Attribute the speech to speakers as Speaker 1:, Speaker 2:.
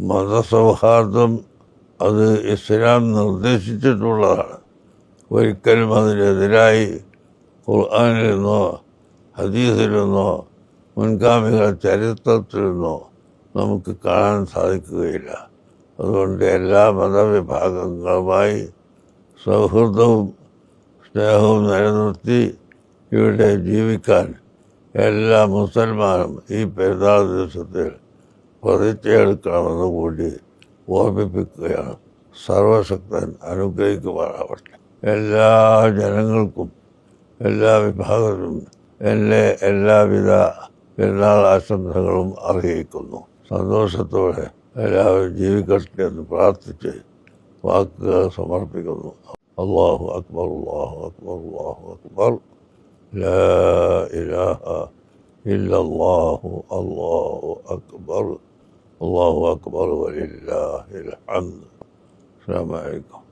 Speaker 1: മതസൗഹാർദ്ദം അത് ഇസ്ലാം നിർദ്ദേശിച്ചിട്ടുള്ളതാണ്. ഒരിക്കലും അതിനെതിരായി ഖുർആനിൽ നിന്നോ ഹദീസിൽ നിന്നോ മുൻഗാമികളുടെ ചരിത്രത്തിൽ നിന്നോ നമുക്ക് കാണാൻ സാധിക്കുകയില്ല. അതുകൊണ്ട് എല്ലാ മതവിഭാഗങ്ങളുമായി സൗഹൃദവും സ്നേഹവും നിലനിർത്തി ഇവിടെ ജീവിക്കാൻ എല്ലാ മുസൽമാനും ഈ പെരുന്നാൾ ദിവസത്തിൽ പ്രതിജ്ഞയെടുക്കണമെന്ന് കൂടി ഓർമ്മിപ്പിക്കുകയാണ്. സർവശക്തൻ അനുഗ്രഹിക്കുമാറാവട്ടെ. എല്ലാ ജനങ്ങൾക്കും എല്ലാ വിഭാഗത്തിനും എൻ്റെ എല്ലാവിധ പെരുന്നാൾ ആശംസകളും അറിയിക്കുന്നു. സന്തോഷത്തോടെ എല്ലാവരും ജീവിക്കട്ടെ എന്ന് പ്രാർത്ഥിച്ച് വാക്കുകൾ സമർപ്പിക്കുന്നു. അല്ലാഹു അക്ബർ, അല്ലാഹു അക്ബർ, അല്ലാഹു അക്ബർ. ലാ ഇലാഹ ഇല്ലല്ലാഹു, അല്ലാഹു അക്ബർ, അല്ലാഹു അക്ബർ വലില്ലാഹിൽ ഹംദ്. അസ്സലാമു അലൈക്കും.